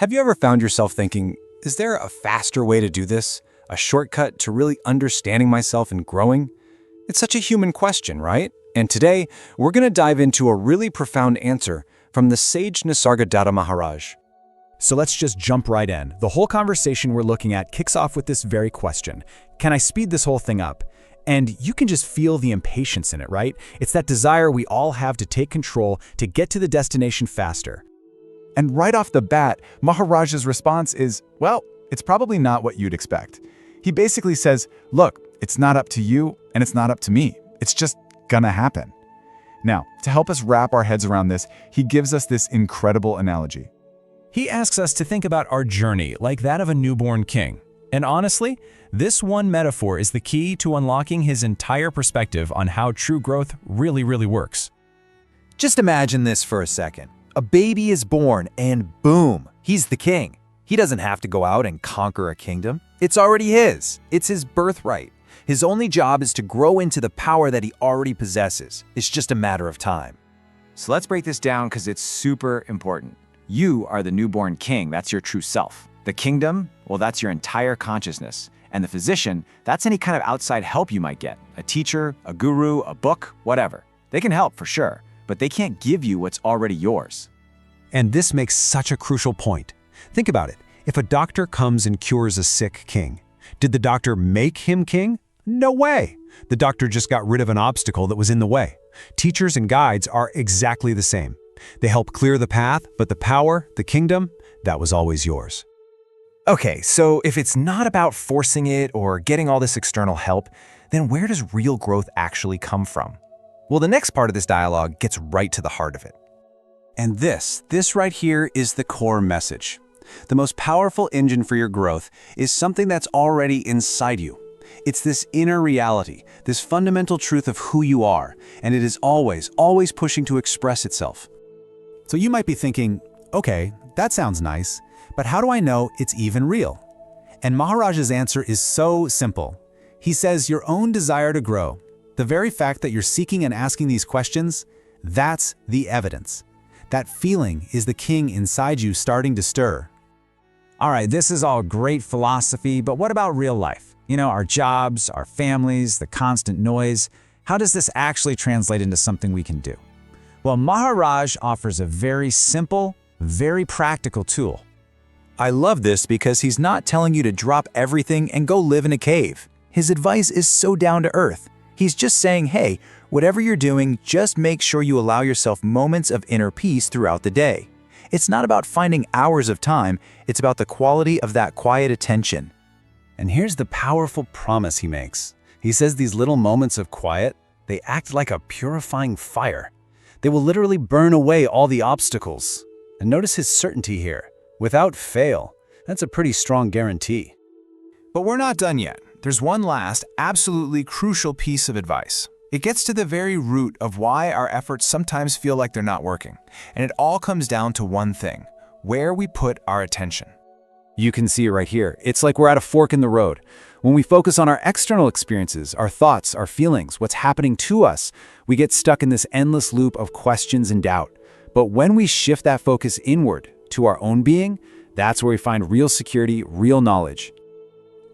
Have you ever found yourself thinking, is there a faster way to do this? A shortcut to really understanding myself and growing? It's such a human question, right? And today, we're going to dive into a really profound answer from the sage Nisargadatta Maharaj. So let's just jump right in. The whole conversation we're looking at kicks off with this very question. Can I speed this whole thing up? And you can just feel the impatience in it, right? It's that desire we all have to take control, to get to the destination faster. And right off the bat, Maharaj's response is, well, it's probably not what you'd expect. He basically says, look, it's not up to you and it's not up to me. It's just gonna happen. Now, to help us wrap our heads around this, he gives us this incredible analogy. He asks us to think about our journey like that of a newborn king. And honestly, this one metaphor is the key to unlocking his entire perspective on how true growth really works. Just imagine this for a second. A baby is born and boom, he's the king. He doesn't have to go out and conquer a kingdom. It's already his. It's his birthright. His only job is to grow into the power that he already possesses. It's just a matter of time. So let's break this down because it's super important. You are the newborn king. That's your true self. The kingdom, well, that's your entire consciousness. And the physician, that's any kind of outside help you might get. A teacher, a guru, a book, whatever. They can help for sure, but they can't give you what's already yours. And this makes such a crucial point. Think about it. If a doctor comes and cures a sick king, did the doctor make him king? No way. The doctor just got rid of an obstacle that was in the way. Teachers and guides are exactly the same. They help clear the path, but the power, the kingdom, that was always yours. Okay, so if it's not about forcing it or getting all this external help, then where does real growth actually come from? Well, the next part of this dialogue gets right to the heart of it. And this right here is the core message. The most powerful engine for your growth is something that's already inside you. It's this inner reality, this fundamental truth of who you are, and it is always pushing to express itself. So you might be thinking, okay, that sounds nice, but how do I know it's even real? And Maharaj's answer is so simple. He says your own desire to grow, the very fact that you're seeking and asking these questions, that's the evidence. That feeling is the king inside you starting to stir. All right, this is all great philosophy, but what about real life? You know, our jobs, our families, the constant noise. How does this actually translate into something we can do? Well, Maharaj offers a very simple, very practical tool. I love this because he's not telling you to drop everything and go live in a cave. His advice is so down to earth. He's just saying, hey, whatever you're doing, just make sure you allow yourself moments of inner peace throughout the day. It's not about finding hours of time, it's about the quality of that quiet attention. And here's the powerful promise he makes. He says these little moments of quiet, they act like a purifying fire. They will literally burn away all the obstacles. And notice his certainty here. Without fail. That's a pretty strong guarantee. But we're not done yet. There's one last, absolutely crucial piece of advice. It gets to the very root of why our efforts sometimes feel like they're not working. And it all comes down to one thing: where we put our attention. You can see it right here. It's like we're at a fork in the road. When we focus on our external experiences, our thoughts, our feelings, what's happening to us, we get stuck in this endless loop of questions and doubt. But when we shift that focus inward to our own being, that's where we find real security, real knowledge.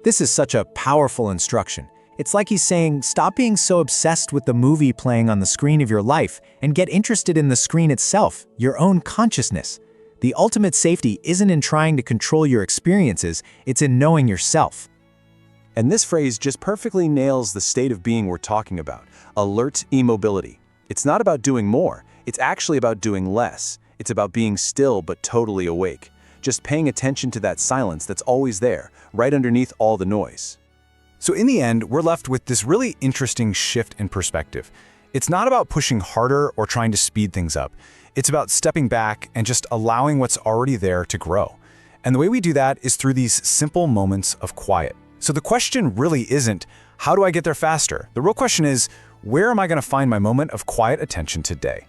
This is such a powerful instruction. It's like he's saying, stop being so obsessed with the movie playing on the screen of your life and get interested in the screen itself, your own consciousness. The ultimate safety isn't in trying to control your experiences, it's in knowing yourself. And this phrase just perfectly nails the state of being we're talking about: alert immobility. It's not about doing more, it's actually about doing less. It's about being still but totally awake, just paying attention to that silence that's always there, right underneath all the noise. So in the end, we're left with this really interesting shift in perspective. It's not about pushing harder or trying to speed things up. It's about stepping back and just allowing what's already there to grow. And the way we do that is through these simple moments of quiet. So the question really isn't, how do I get there faster? The real question is, where am I going to find my moment of quiet attention today?